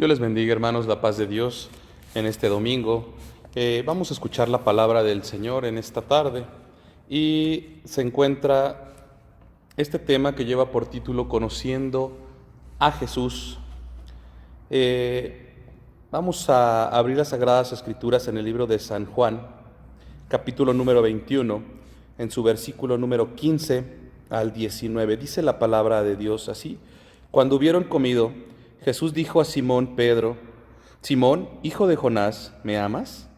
Dios les bendiga, hermanos, la paz de Dios en este domingo. Vamos a escuchar la palabra del Señor en esta tarde y se encuentra este tema que lleva por título Conociendo a Jesús. Vamos a abrir las Sagradas Escrituras en el libro de San Juan, capítulo número 21, en su versículo número 15 al 19. Dice la palabra de Dios así: Cuando hubieron comido, Jesús dijo a Simón Pedro: Simón, hijo de Jonás, ¿me amas?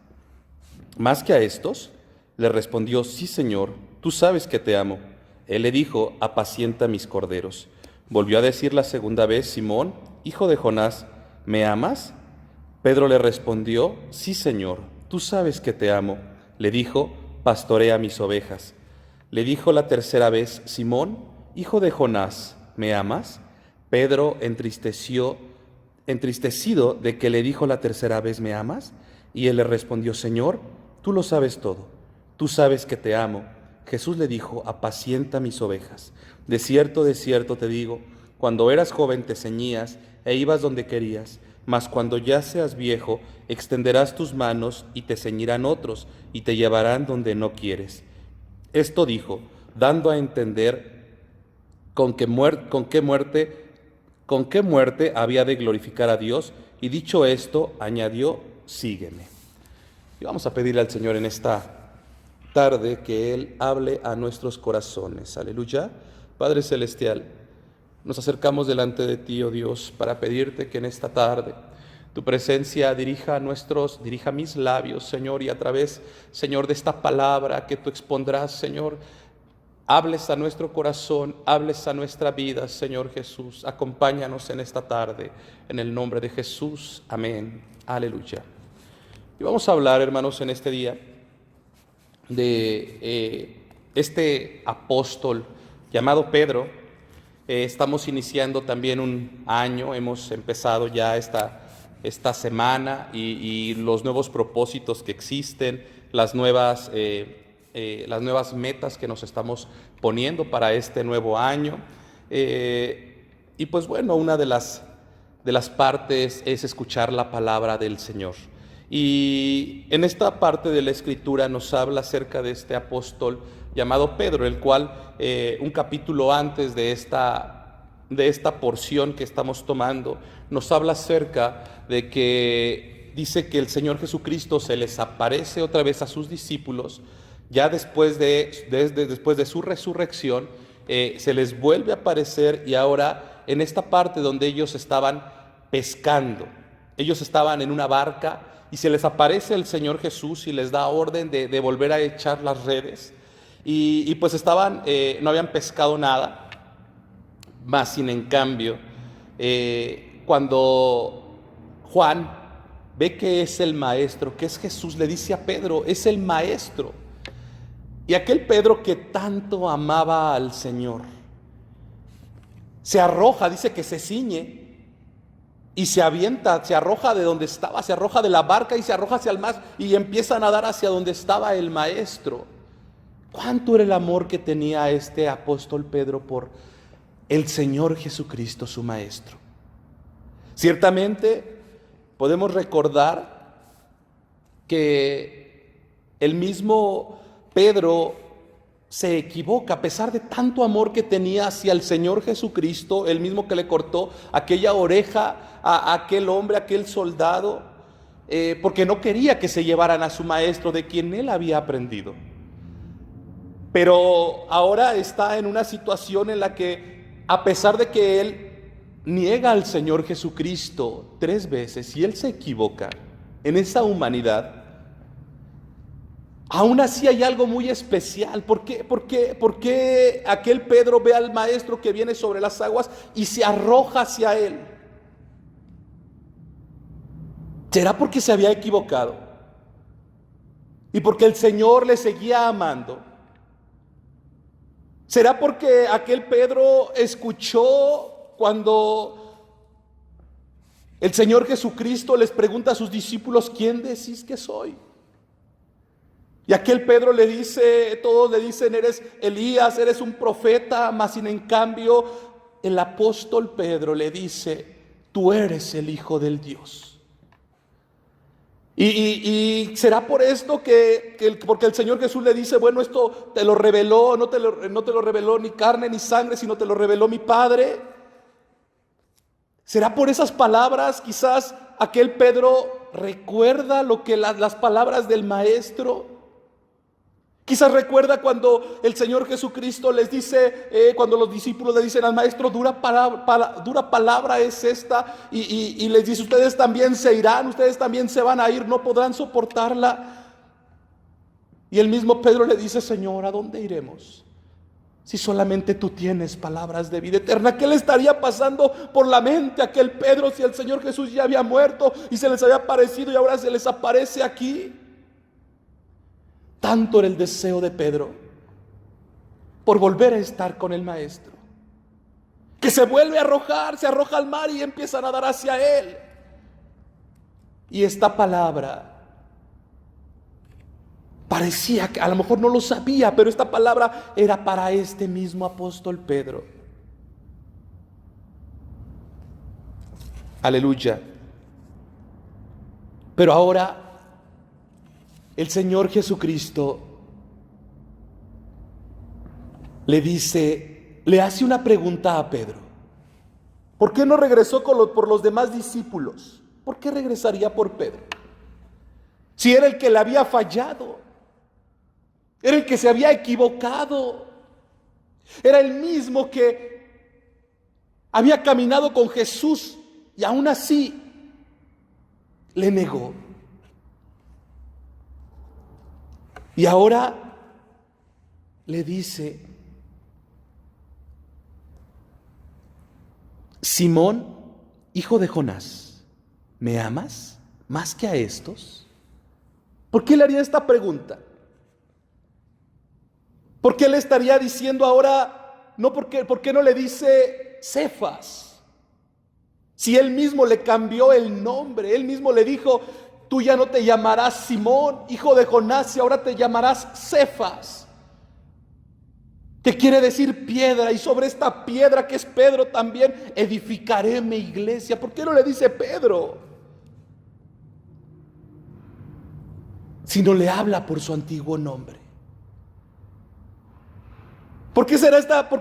¿Más que a estos? Le respondió: Sí, Señor, tú sabes que te amo. Él le dijo: Apacienta mis corderos. Volvió a decir la segunda vez: Simón, hijo de Jonás, ¿me amas? Pedro le respondió: Sí, Señor, tú sabes que te amo. Le dijo: Pastorea mis ovejas. Le dijo la tercera vez: Simón, hijo de Jonás, ¿me amas? Pedro entristecido de que le dijo la tercera vez: ¿me amas? Y él le respondió: Señor, tú lo sabes todo, tú sabes que te amo. Jesús le dijo: Apacienta mis ovejas. De cierto te digo, cuando eras joven te ceñías e ibas donde querías, mas cuando ya seas viejo, extenderás tus manos y te ceñirán otros y te llevarán donde no quieres. Esto dijo, dando a entender con qué muerte había de glorificar a Dios, y dicho esto, añadió: sígueme. Y vamos a pedirle al Señor en esta tarde que Él hable a nuestros corazones. Aleluya. Padre Celestial, nos acercamos delante de ti, oh Dios, para pedirte que en esta tarde tu presencia dirija mis labios, Señor, y a través, Señor, de esta palabra que tú expondrás, Señor, hables a nuestro corazón, hables a nuestra vida, Señor Jesús. Acompáñanos en esta tarde, en el nombre de Jesús. Amén. Aleluya. Y vamos a hablar, hermanos, en este día de este apóstol llamado Pedro. Estamos iniciando también un año, hemos empezado ya esta semana y los nuevos propósitos que existen, las nuevas metas que nos estamos poniendo para este nuevo año. Y pues bueno, una de las partes es escuchar la palabra del Señor. Y en esta parte de la Escritura nos habla acerca de este apóstol llamado Pedro, el cual un capítulo antes de esta porción que estamos tomando, nos habla acerca de que dice que el Señor Jesucristo se les aparece otra vez a sus discípulos, ya después de su resurrección, se les vuelve a aparecer, y ahora en esta parte donde ellos estaban pescando, ellos estaban en una barca y se les aparece el Señor Jesús y les da orden de volver a echar las redes, y pues no habían pescado nada, más sin en cambio, cuando Juan ve que es el maestro, que es Jesús, le dice a Pedro, es el maestro. Y aquel Pedro que tanto amaba al Señor, se arroja, dice que se ciñe y se avienta, se arroja de donde estaba, se arroja de la barca y se arroja hacia el mar y empieza a nadar hacia donde estaba el maestro. ¿Cuánto era el amor que tenía este apóstol Pedro por el Señor Jesucristo, su maestro? Ciertamente podemos recordar que el mismo Pedro se equivoca, a pesar de tanto amor que tenía hacia el Señor Jesucristo, el mismo que le cortó aquella oreja a aquel hombre, a aquel soldado, porque no quería que se llevaran a su maestro, de quien él había aprendido. Pero ahora está en una situación en la que, a pesar de que él niega al Señor Jesucristo 3 veces y él se equivoca en esa humanidad, aún así hay algo muy especial. ¿Por qué aquel Pedro ve al maestro que viene sobre las aguas y se arroja hacia él? ¿Será porque se había equivocado? ¿Y porque el Señor le seguía amando? ¿Será porque aquel Pedro escuchó cuando el Señor Jesucristo les pregunta a sus discípulos, ¿quién decís que soy? Y aquel Pedro le dice, todos le dicen, eres Elías, eres un profeta, mas sin en cambio el apóstol Pedro le dice, tú eres el Hijo del Dios. Y será por esto porque el Señor Jesús le dice, bueno, esto te lo reveló, no te lo reveló ni carne ni sangre, sino te lo reveló mi Padre. ¿Será por esas palabras? Quizás aquel Pedro recuerda las palabras del maestro. Quizás recuerda cuando el Señor Jesucristo les dice, cuando los discípulos le dicen al maestro, dura palabra es esta, y les dice, ustedes también se irán, ustedes también se van a ir, no podrán soportarla. Y el mismo Pedro le dice, Señor, ¿a dónde iremos? Si solamente tú tienes palabras de vida eterna. ¿Qué le estaría pasando por la mente a aquel Pedro si el Señor Jesús ya había muerto y se les había aparecido y ahora se les aparece aquí? Tanto era el deseo de Pedro por volver a estar con el maestro, que se vuelve a arrojar, se arroja al mar y empieza a nadar hacia él. Y esta palabra parecía que a lo mejor no lo sabía, pero esta palabra era para este mismo apóstol Pedro. Aleluya. Pero ahora el Señor Jesucristo le hace una pregunta a Pedro. ¿Por qué no regresó por los demás discípulos? ¿Por qué regresaría por Pedro? Si era el que le había fallado, era el que se había equivocado, era el mismo que había caminado con Jesús y aún así le negó. Y ahora le dice, Simón, hijo de Jonás, ¿me amas más que a estos? ¿Por qué le haría esta pregunta? ¿Por qué le estaría diciendo ahora, por qué no le dice Cefas? Si él mismo le cambió el nombre, él mismo le dijo, tú ya no te llamarás Simón, hijo de Jonás, y ahora te llamarás Cefas, que quiere decir piedra, y sobre esta piedra que es Pedro también edificaré mi iglesia. ¿Por qué no le dice Pedro? sino le habla por su antiguo nombre. ¿Por qué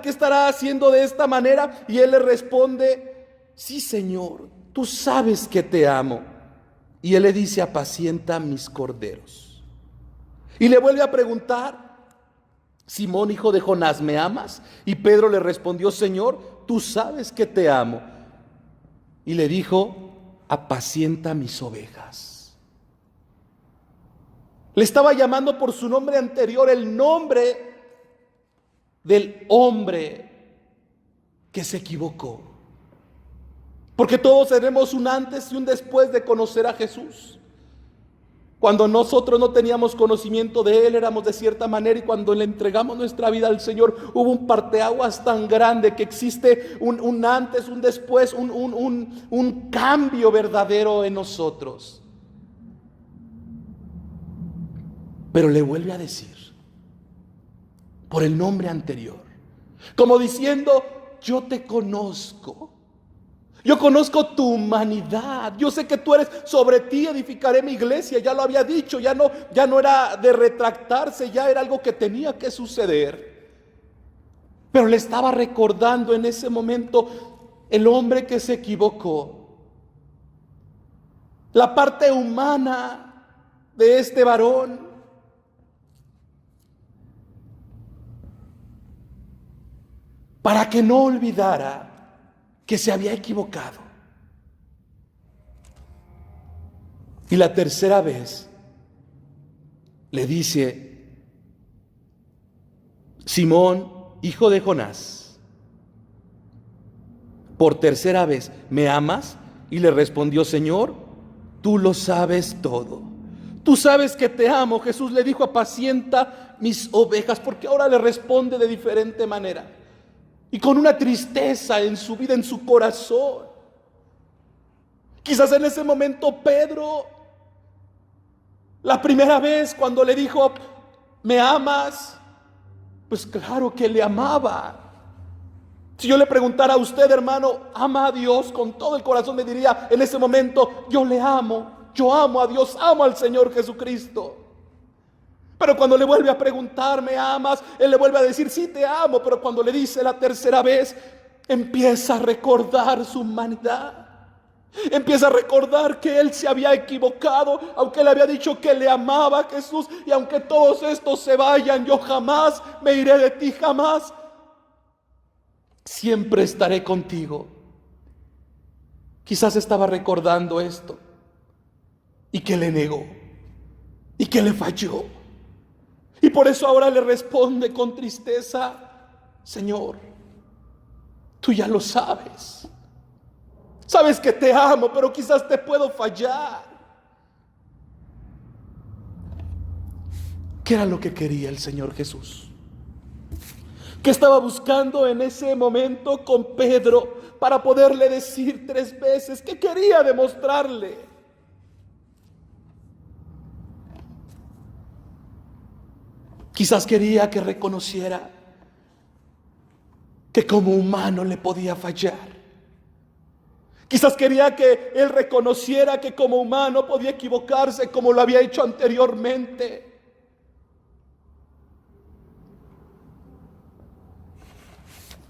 estará haciendo de esta manera? Y él le responde: sí, Señor, tú sabes que te amo. Y él le dice: apacienta mis corderos. Y le vuelve a preguntar: Simón, hijo de Jonás, ¿me amas? Y Pedro le respondió: Señor, tú sabes que te amo. Y le dijo: apacienta mis ovejas. Le estaba llamando por su nombre anterior, el nombre del hombre que se equivocó. Porque todos tenemos un antes y un después de conocer a Jesús. Cuando nosotros no teníamos conocimiento de Él, éramos de cierta manera, y cuando le entregamos nuestra vida al Señor, hubo un parteaguas tan grande que existe un antes, un después, un cambio verdadero en nosotros. Pero le vuelve a decir por el nombre anterior, como diciendo: yo te conozco. Yo conozco tu humanidad. Yo sé que tú eres, sobre ti edificaré mi iglesia. Ya lo había dicho, ya no era de retractarse, ya era algo que tenía que suceder. Pero le estaba recordando en ese momento el hombre que se equivocó, la parte humana de este varón, para que no olvidara que se había equivocado. Y la tercera vez le dice: Simón, hijo de Jonás, por tercera vez, ¿me amas? Y le respondió: Señor, tú lo sabes todo. Tú sabes que te amo. Jesús le dijo: apacienta mis ovejas, porque ahora le responde de diferente manera. Y con una tristeza en su vida, en su corazón. Quizás en ese momento Pedro, la primera vez cuando le dijo: ¿me amas? Pues claro que le amaba. Si yo le preguntara a usted, hermano, ¿ama a Dios? Con todo el corazón me diría en ese momento: yo le amo, yo amo a Dios, amo al Señor Jesucristo. Pero cuando le vuelve a preguntar: ¿me amas?, él le vuelve a decir: sí, te amo. Pero cuando le dice la tercera vez, empieza a recordar su humanidad. Empieza a recordar que él se había equivocado, aunque le había dicho que le amaba a Jesús. Y aunque todos estos se vayan, yo jamás me iré de ti, jamás. Siempre estaré contigo. Quizás estaba recordando esto, y que le negó, y que le falló. Y por eso ahora le responde con tristeza: Señor, tú ya lo sabes. Sabes que te amo, pero quizás te puedo fallar. ¿Qué era lo que quería el Señor Jesús? ¿Qué estaba buscando en ese momento con Pedro para poderle decir 3 veces? ¿Qué quería demostrarle? Quizás quería que reconociera que como humano le podía fallar. Quizás quería que él reconociera que como humano podía equivocarse como lo había hecho anteriormente.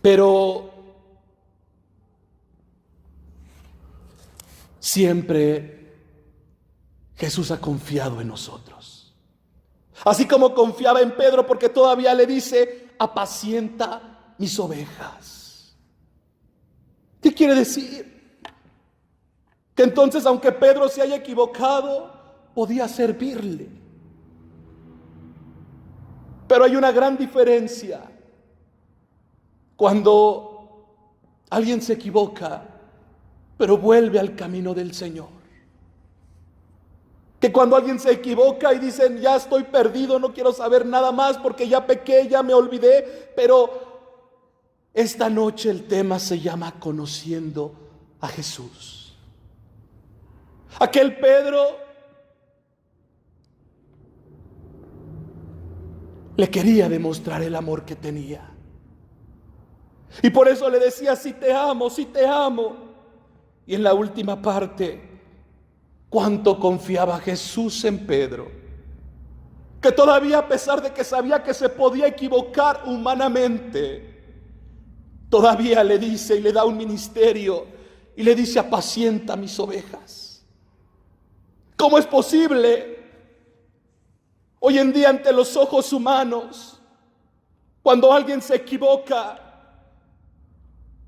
Pero siempre Jesús ha confiado en nosotros. Así como confiaba en Pedro, porque todavía le dice: apacienta mis ovejas. ¿Qué quiere decir? Que entonces, aunque Pedro se haya equivocado, podía servirle. Pero hay una gran diferencia cuando alguien se equivoca, pero vuelve al camino del Señor. Que cuando alguien se equivoca y dicen: ya estoy perdido, no quiero saber nada más porque ya pequé, ya me olvidé. Pero esta noche el tema se llama conociendo a Jesús. Aquel Pedro le quería demostrar el amor que tenía. Y por eso le decía: sí te amo, sí te amo. Y en la última parte, cuánto confiaba Jesús en Pedro. que todavía, a pesar de que sabía que se podía equivocar humanamente, todavía le dice y le da un ministerio y le dice: apacienta mis ovejas. ¿Cómo es posible hoy en día, ante los ojos humanos, cuando alguien se equivoca,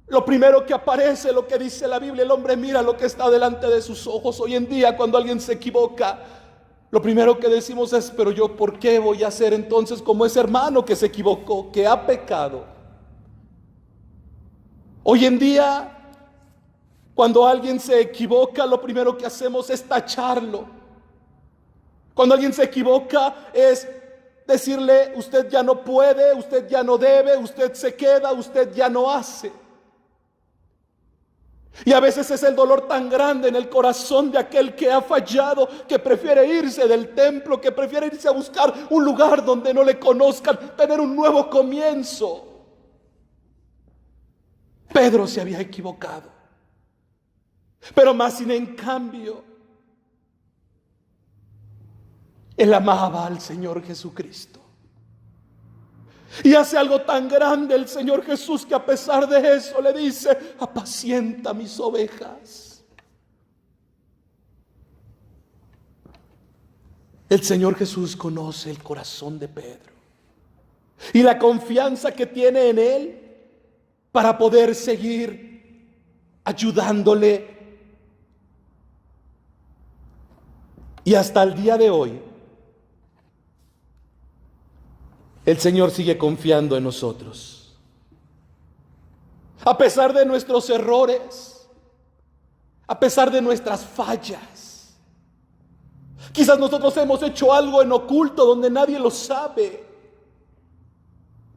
lo primero que aparece, lo que dice la Biblia, el hombre mira lo que está delante de sus ojos? Hoy en día, cuando alguien se equivoca, lo primero que decimos es: pero yo, ¿por qué voy a ser entonces como ese hermano que se equivocó, que ha pecado? Hoy en día, cuando alguien se equivoca, lo primero que hacemos es tacharlo. Cuando alguien se equivoca es decirle: usted ya no puede, usted ya no debe, usted se queda, usted ya no hace. Y a veces es el dolor tan grande en el corazón de aquel que ha fallado, que prefiere irse del templo, que prefiere irse a buscar un lugar donde no le conozcan, tener un nuevo comienzo. Pedro se había equivocado, pero más sin en cambio, él amaba al Señor Jesucristo. Y hace algo tan grande el Señor Jesús, que a pesar de eso le dice: apacienta mis ovejas. El Señor Jesús conoce el corazón de Pedro y la confianza que tiene en él para poder seguir ayudándole. Y hasta el día de hoy, el Señor sigue confiando en nosotros. A pesar de nuestros errores, a pesar de nuestras fallas. Quizás nosotros hemos hecho algo en oculto donde nadie lo sabe,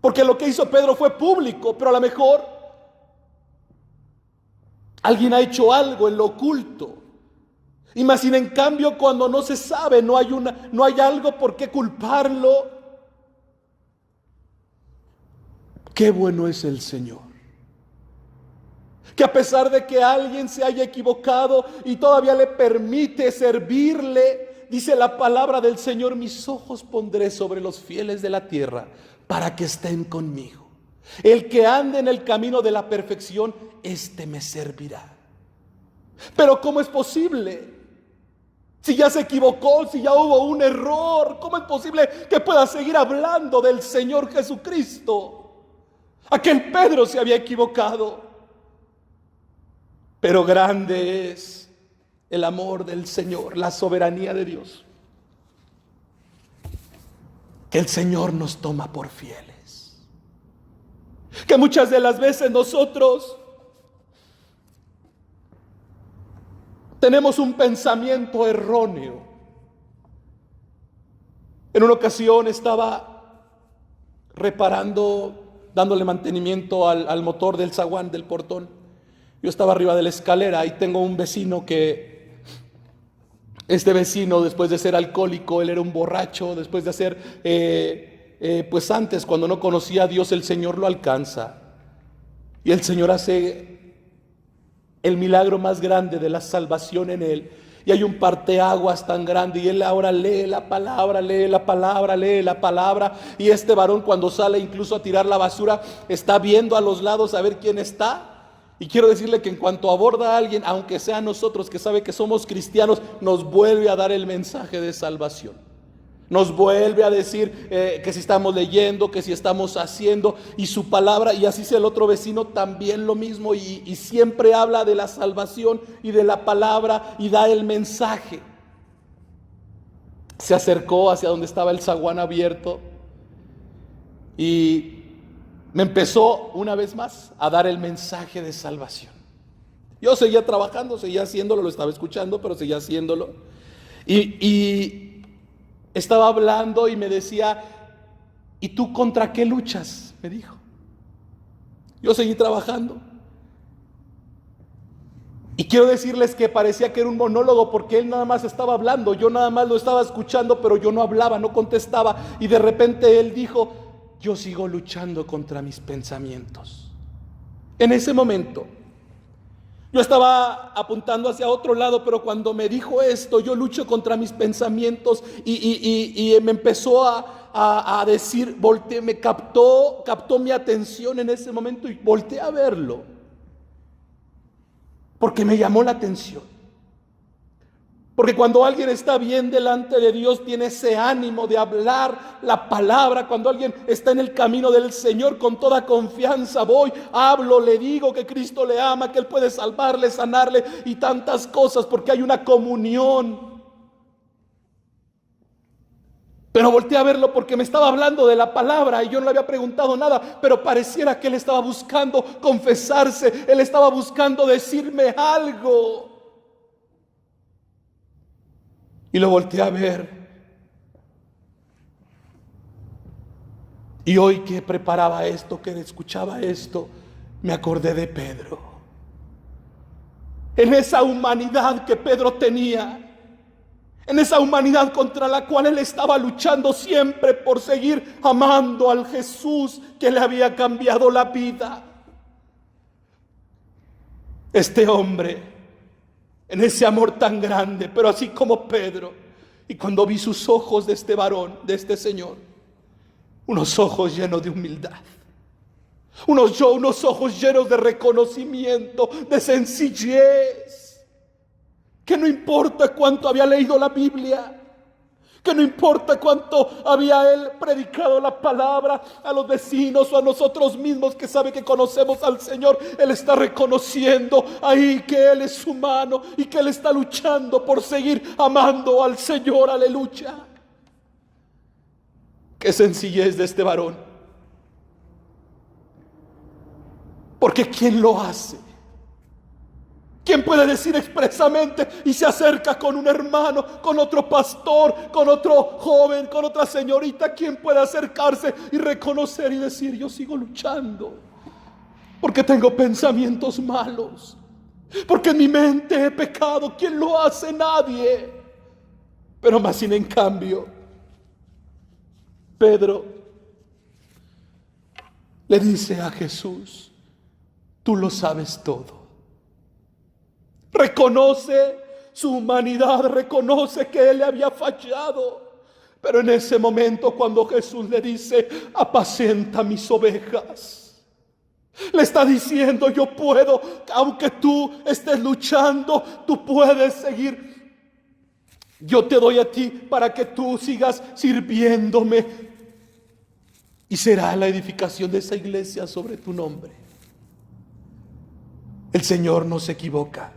porque lo que hizo Pedro fue público, pero a lo mejor alguien ha hecho algo en lo oculto. Y más sin en cambio, cuando no se sabe, no hay algo por qué culparlo. Qué bueno es el Señor, que a pesar de que alguien se haya equivocado y todavía le permite servirle, dice la palabra del Señor: mis ojos pondré sobre los fieles de la tierra para que estén conmigo. El que ande en el camino de la perfección, éste me servirá. Pero ¿cómo es posible? Si ya se equivocó, si ya hubo un error, ¿cómo es posible que pueda seguir hablando del Señor Jesucristo? Aquel Pedro se había equivocado, pero grande es el amor del Señor, la soberanía de Dios, que el Señor nos toma por fieles. Que muchas de las veces nosotros tenemos un pensamiento erróneo. En una ocasión estaba dándole mantenimiento al motor del zaguán del portón. Yo estaba arriba de la escalera y tengo un vecino que, este vecino, después de ser alcohólico, él era un borracho, después de hacer, pues antes, cuando no conocía a Dios, el Señor lo alcanza. Y el Señor hace el milagro más grande de la salvación en él. Y hay un parteaguas tan grande, y él ahora lee la palabra, lee la palabra, lee la palabra. Y este varón, cuando sale incluso a tirar la basura, está viendo a los lados a ver quién está. Y quiero decirle que en cuanto aborda a alguien, aunque sea nosotros, que sabe que somos cristianos, nos vuelve a dar el mensaje de salvación. Nos vuelve a decir que si estamos leyendo, que si estamos haciendo, y su palabra. Y así sea el otro vecino, también lo mismo, y siempre habla de la salvación y de la palabra y da el mensaje. Se acercó hacia donde estaba el zaguán abierto y me empezó una vez más a dar el mensaje de salvación. Yo seguía trabajando, seguía haciéndolo, lo estaba escuchando, pero seguía haciéndolo. Y estaba hablando y me decía: ¿y tú contra qué luchas?, me dijo. Yo seguí trabajando. Y quiero decirles que parecía que era un monólogo, porque él nada más estaba hablando, yo nada más lo estaba escuchando, pero yo no hablaba, no contestaba. Y de repente él dijo: yo sigo luchando contra mis pensamientos. En ese momento Yo estaba apuntando hacia otro lado, pero cuando me dijo esto, yo lucho contra mis pensamientos y me empezó a decir, volteé, captó mi atención en ese momento y volteé a verlo, porque me llamó la atención. Porque cuando alguien está bien delante de Dios, tiene ese ánimo de hablar la palabra. Cuando alguien está en el camino del Señor, con toda confianza voy, hablo, le digo que Cristo le ama, que Él puede salvarle, sanarle y tantas cosas, porque hay una comunión. Pero volteé a verlo porque me estaba hablando de la palabra y yo no le había preguntado nada, pero pareciera que él estaba buscando confesarse, él estaba buscando decirme algo. Y lo volteé a ver. Y hoy que preparaba esto, que escuchaba esto, me acordé de Pedro. En esa humanidad que Pedro tenía, en esa humanidad contra la cual él estaba luchando siempre por seguir amando al Jesús que le había cambiado la vida. Este hombre, en ese amor tan grande, pero así como Pedro, y cuando vi sus ojos de este varón, de este Señor, unos ojos llenos de humildad, unos ojos llenos de reconocimiento, de sencillez, que no importa cuánto había leído la Biblia, que no importa cuánto había él predicado la palabra a los vecinos o a nosotros mismos que sabe que conocemos al Señor, él está reconociendo ahí que él es humano y que él está luchando por seguir amando al Señor. Aleluya. Qué sencillez de este varón. Porque ¿quién lo hace? ¿Quién puede decir expresamente y se acerca con un hermano, con otro pastor, con otro joven, con otra señorita? ¿Quién puede acercarse y reconocer y decir: yo sigo luchando porque tengo pensamientos malos, porque en mi mente he pecado? ¿Quién lo hace? Nadie. Pero más sin en cambio, Pedro le dice a Jesús: tú lo sabes todo. Reconoce su humanidad, reconoce que él le había fallado. Pero en ese momento, cuando Jesús le dice: apacienta mis ovejas, le está diciendo: yo puedo, aunque tú estés luchando, tú puedes seguir. Yo te doy a ti para que tú sigas sirviéndome, y será la edificación de esa iglesia sobre tu nombre. El Señor no se equivoca,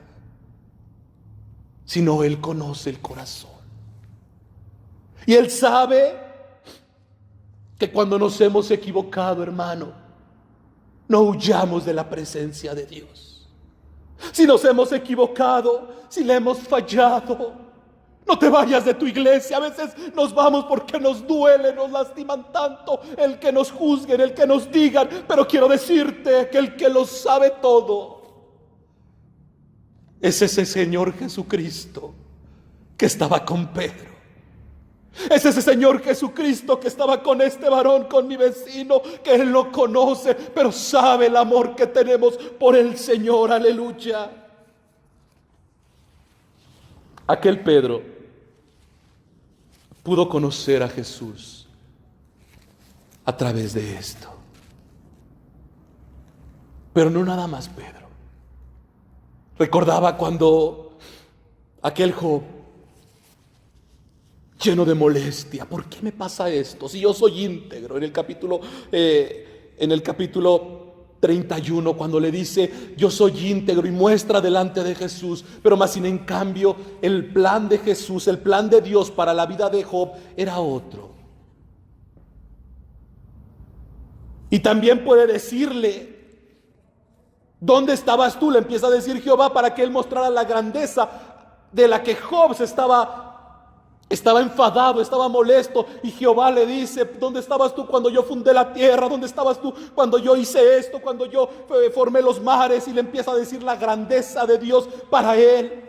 sino Él conoce el corazón. Y Él sabe que cuando nos hemos equivocado, hermano, no huyamos de la presencia de Dios. Si nos hemos equivocado, si le hemos fallado, no te vayas de tu iglesia. A veces nos vamos porque nos duele, nos lastiman tanto el que nos juzguen, el que nos digan. Pero quiero decirte que el que lo sabe todo es ese Señor Jesucristo que estaba con Pedro. Es ese Señor Jesucristo que estaba con este varón, con mi vecino, que Él lo conoce, pero sabe el amor que tenemos por el Señor. Aleluya. Aquel Pedro pudo conocer a Jesús a través de esto. Pero no nada más Pedro. Recordaba cuando aquel Job, lleno de molestia: ¿por qué me pasa esto? Si yo soy íntegro. En el capítulo 31, cuando le dice: yo soy íntegro, y muestra delante de Jesús. Pero más sin en cambio, el plan de Jesús, el plan de Dios para la vida de Job era otro. Y también puede decirle: ¿dónde estabas tú? Le empieza a decir Jehová para que él mostrara la grandeza de la que Job estaba enfadado, estaba molesto. Y Jehová le dice: ¿dónde estabas tú cuando yo fundé la tierra? ¿Dónde estabas tú cuando yo hice esto? Cuando yo formé los mares. Y le empieza a decir la grandeza de Dios para él.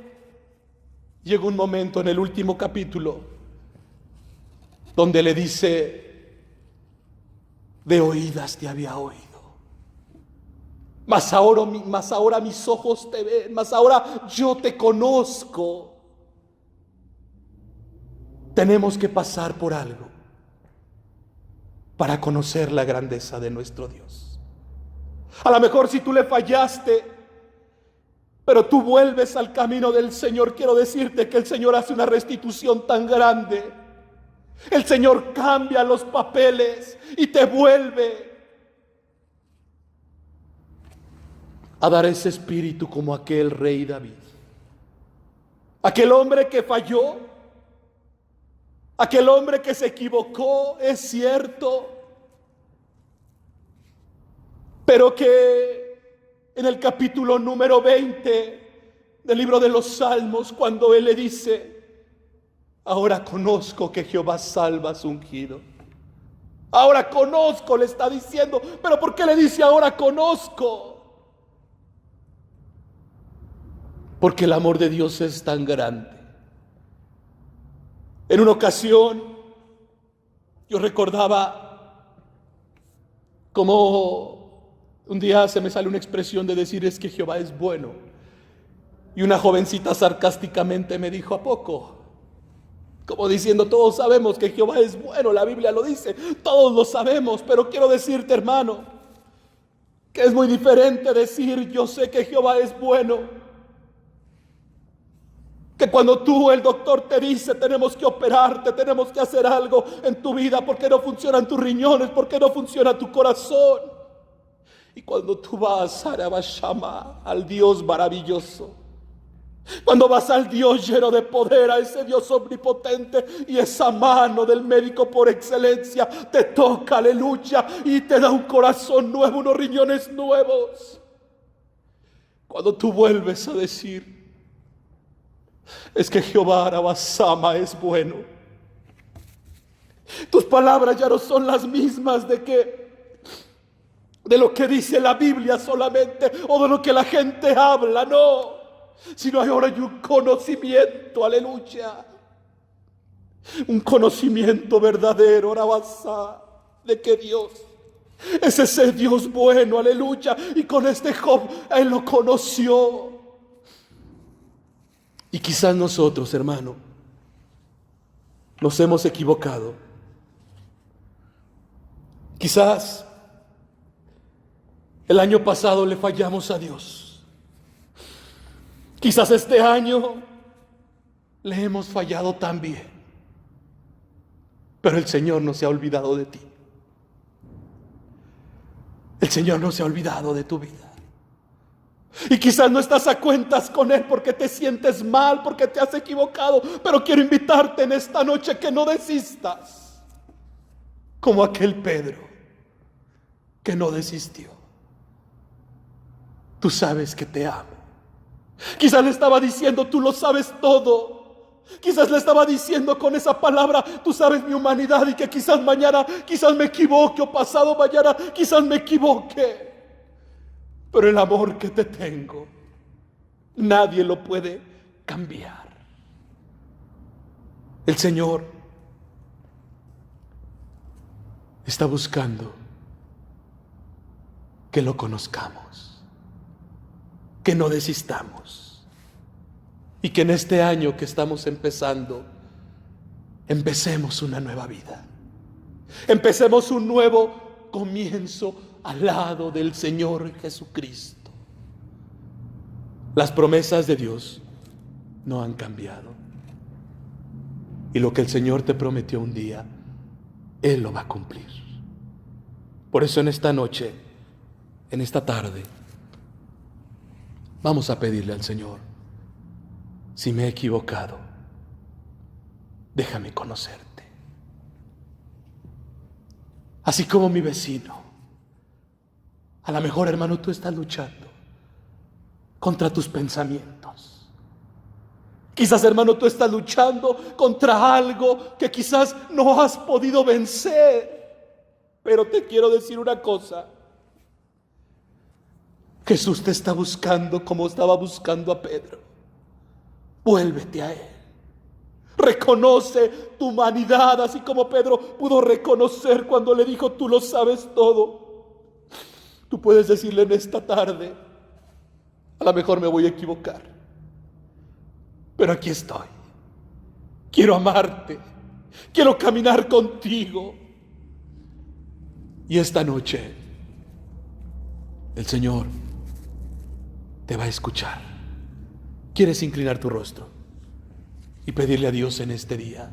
Llegó un momento en el último capítulo donde le dice: de oídas te había oído, mas ahora mis ojos te ven, mas ahora yo te conozco. Tenemos que pasar por algo para conocer la grandeza de nuestro Dios. A lo mejor si tú le fallaste, pero tú vuelves al camino del Señor, quiero decirte que el Señor hace una restitución tan grande. El Señor cambia los papeles y te vuelve a dar ese espíritu como aquel rey David. Aquel hombre que falló, aquel hombre que se equivocó, es cierto, pero que en el capítulo número 20 del libro de los Salmos, cuando él le dice: ahora conozco que Jehová salva a su ungido. Ahora conozco, le está diciendo. ¿Pero por qué le dice ahora conozco? Porque el amor de Dios es tan grande. En una ocasión, yo recordaba como un día se me sale una expresión de decir: es que Jehová es bueno. Y una jovencita sarcásticamente me dijo: ¿a poco? Como diciendo, todos sabemos que Jehová es bueno, la Biblia lo dice, todos lo sabemos, pero quiero decirte, hermano, que es muy diferente decir yo sé que Jehová es bueno, que cuando tú, el doctor, te dice tenemos que operarte, tenemos que hacer algo en tu vida porque no funcionan tus riñones, porque no funciona tu corazón. Y cuando tú vas a Arabashama, al Dios maravilloso, cuando vas al Dios lleno de poder, a ese Dios omnipotente, y esa mano del médico por excelencia te toca, aleluya, y te da un corazón nuevo, unos riñones nuevos. Cuando tú vuelves a decir: es que Jehová Arabasama es bueno, tus palabras ya no son las mismas de lo que dice la Biblia solamente, o de lo que la gente habla, no, sino ahora hay un conocimiento, aleluya, un conocimiento verdadero, Arabasá, de que Dios es ese Dios bueno, aleluya. Y con este Job, él lo conoció. Y quizás nosotros, hermano, nos hemos equivocado. Quizás el año pasado le fallamos a Dios. Quizás este año le hemos fallado también. Pero el Señor no se ha olvidado de ti. El Señor no se ha olvidado de tu vida. Y quizás no estás a cuentas con Él porque te sientes mal, porque te has equivocado. Pero quiero invitarte en esta noche que no desistas, como aquel Pedro que no desistió. Tú sabes que te amo. Quizás le estaba diciendo: tú lo sabes todo. Quizás le estaba diciendo con esa palabra: tú sabes mi humanidad y que quizás mañana, quizás me equivoque, o pasado mañana, quizás me equivoque. Pero el amor que te tengo, nadie lo puede cambiar. El Señor está buscando que lo conozcamos, que no desistamos, y que en este año que estamos empezando, empecemos una nueva vida. Empecemos un nuevo comienzo al lado del Señor Jesucristo. Las promesas de Dios no han cambiado. Y lo que el Señor te prometió un día, Él lo va a cumplir. Por eso en esta noche, en esta tarde, vamos a pedirle al Señor: si me he equivocado, déjame conocerte. Así como mi vecino. A lo mejor, hermano, tú estás luchando contra tus pensamientos. Quizás, hermano, tú estás luchando contra algo que quizás no has podido vencer. Pero te quiero decir una cosa: Jesús te está buscando como estaba buscando a Pedro. Vuélvete a Él. Reconoce tu humanidad, así como Pedro pudo reconocer cuando le dijo: tú lo sabes todo. Tú puedes decirle en esta tarde, a lo mejor me voy a equivocar, pero aquí estoy. Quiero amarte, quiero caminar contigo. Y esta noche el Señor te va a escuchar. ¿Quieres inclinar tu rostro y pedirle a Dios en este día?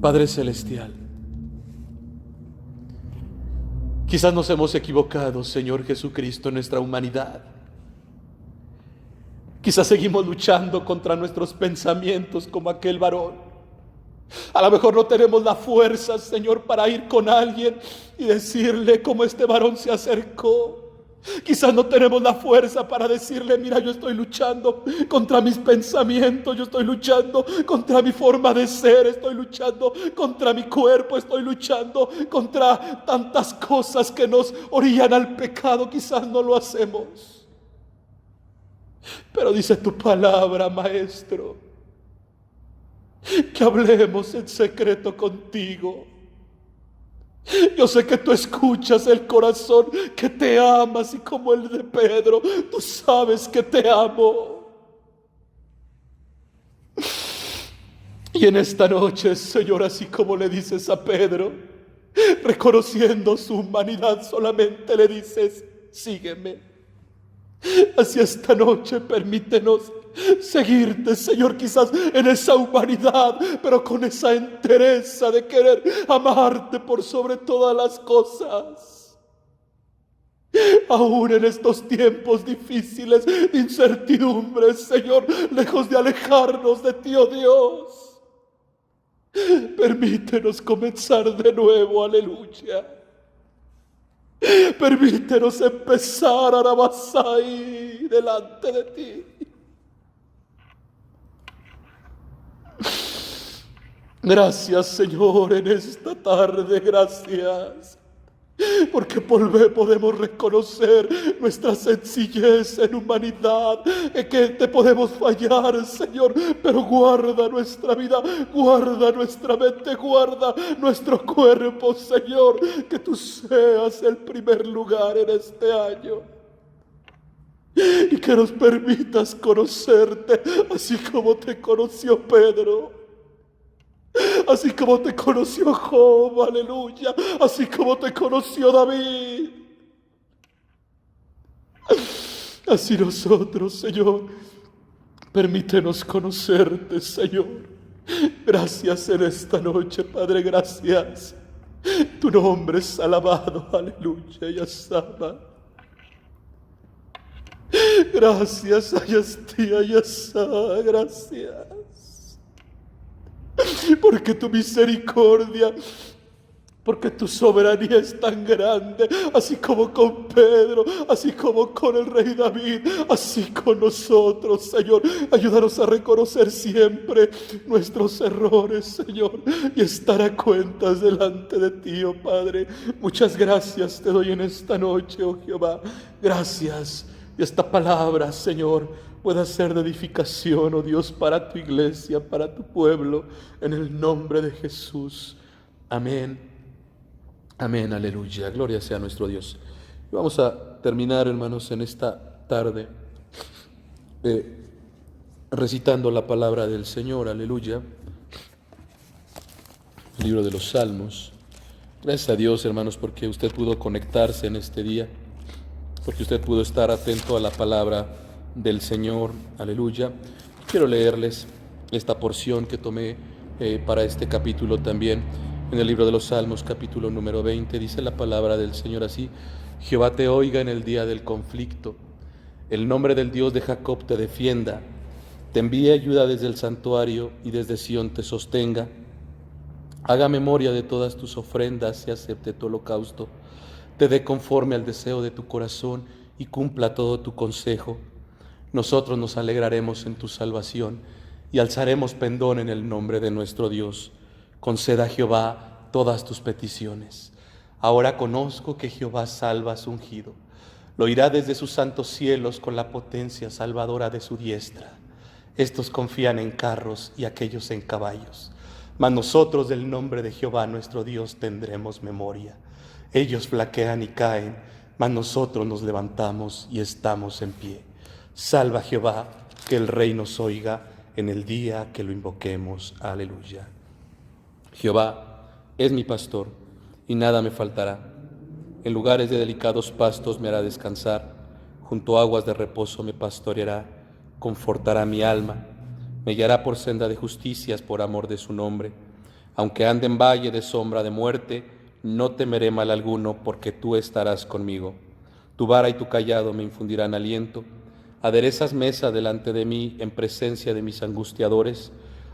Padre Celestial, quizás nos hemos equivocado, Señor Jesucristo, en nuestra humanidad. Quizás seguimos luchando contra nuestros pensamientos como aquel varón. A lo mejor no tenemos la fuerza, Señor, para ir con alguien y decirle cómo este varón se acercó. Quizás no tenemos la fuerza para decirle, mira, yo estoy luchando contra mis pensamientos, yo estoy luchando contra mi forma de ser, estoy luchando contra mi cuerpo, estoy luchando contra tantas cosas que nos orillan al pecado. Quizás no lo hacemos. Pero dice tu palabra, Maestro, que hablemos en secreto contigo. Yo sé que tú escuchas el corazón que te ama, así como el de Pedro. Tú sabes que te amo. Y en esta noche, Señor, así como le dices a Pedro, reconociendo su humanidad, solamente le dices, sígueme. Así esta noche permítenos seguirte, Señor, quizás en esa humanidad, pero con esa entereza de querer amarte por sobre todas las cosas. Aún en estos tiempos difíciles de incertidumbre, Señor, lejos de alejarnos de ti, oh Dios, permítenos comenzar de nuevo, aleluya. Permítenos empezar a Arabasai delante de ti. Gracias, Señor, en esta tarde, gracias. Porque podemos reconocer nuestra sencillez en humanidad, en que te podemos fallar, Señor, pero guarda nuestra vida, guarda nuestra mente, guarda nuestro cuerpo, Señor, que tú seas el primer lugar en este año. Y que nos permitas conocerte, así como te conoció Pedro. Así como te conoció Job, aleluya. Así como te conoció David. Así nosotros, Señor, permítenos conocerte, Señor. Gracias en esta noche, Padre, gracias. Tu nombre es alabado, aleluya, y asama. Gracias, ayastía, y asá, gracias. Porque tu misericordia, porque tu soberanía es tan grande, así como con Pedro, así como con el rey David, así con nosotros, Señor. Ayúdanos a reconocer siempre nuestros errores, Señor, y estar a cuentas delante de ti, oh Padre. Muchas gracias te doy en esta noche, oh Jehová. Gracias. Y esta palabra, Señor, pueda ser de edificación, oh Dios, para tu iglesia, para tu pueblo, en el nombre de Jesús. Amén. Amén, aleluya. Gloria sea a nuestro Dios. Y vamos a terminar, hermanos, en esta tarde recitando la palabra del Señor, aleluya. El libro de los Salmos. Gracias a Dios, hermanos, porque usted pudo conectarse en este día, porque usted pudo estar atento a la palabra del Señor, aleluya. Quiero leerles esta porción que tomé para este capítulo también, en el libro de los Salmos, capítulo número 20, dice la palabra del Señor así: Jehová te oiga en el día del conflicto, el nombre del Dios de Jacob te defienda, te envíe ayuda desde el santuario y desde Sión te sostenga, haga memoria de todas tus ofrendas y acepte tu holocausto, te dé conforme al deseo de tu corazón y cumpla todo tu consejo. Nosotros nos alegraremos en tu salvación y alzaremos pendón en el nombre de nuestro Dios. Conceda a Jehová todas tus peticiones. Ahora conozco que Jehová salva a su ungido. Lo oirá desde sus santos cielos con la potencia salvadora de su diestra. Estos confían en carros y aquellos en caballos, mas nosotros del nombre de Jehová nuestro Dios tendremos memoria. Ellos flaquean y caen, mas nosotros nos levantamos y estamos en pie. Salva Jehová, que el Rey nos oiga en el día que lo invoquemos. Aleluya. Jehová es mi pastor, y nada me faltará. En lugares de delicados pastos me hará descansar, junto a aguas de reposo me pastoreará, confortará mi alma, me guiará por senda de justicias por amor de su nombre. Aunque ande en valle de sombra de muerte, no temeré mal alguno, porque tú estarás conmigo. Tu vara y tu cayado me infundirán aliento. Aderezas mesa delante de mí en presencia de mis angustiadores.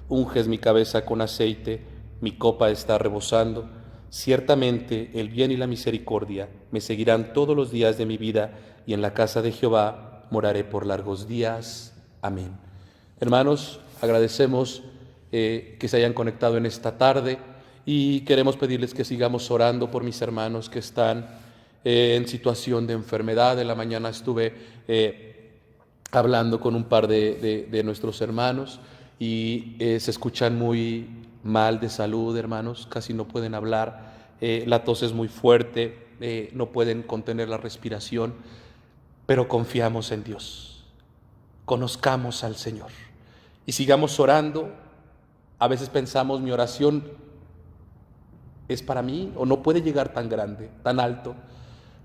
Unges mi cabeza con aceite, mi copa está rebosando. Ciertamente el bien y la misericordia me seguirán todos los días de mi vida, y en la casa de Jehová moraré por largos días. Amén. Hermanos, agradecemos que se hayan conectado en esta tarde y queremos pedirles que sigamos orando por mis hermanos que están en situación de enfermedad. En la mañana estuve hablando con un par de nuestros hermanos y se escuchan muy mal de salud, hermanos, casi no pueden hablar, la tos es muy fuerte, no pueden contener la respiración, pero confiamos en Dios, conozcamos al Señor y sigamos orando. A veces pensamos, mi oración es para mí o no puede llegar tan grande, tan alto,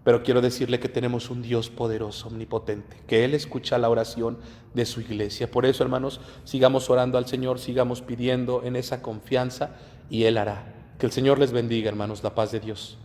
pero quiero decirle que tenemos un Dios poderoso, omnipotente, que Él escucha la oración de su iglesia. Por eso, hermanos, sigamos orando al Señor, sigamos pidiendo en esa confianza y Él hará. Que el Señor les bendiga, hermanos, la paz de Dios.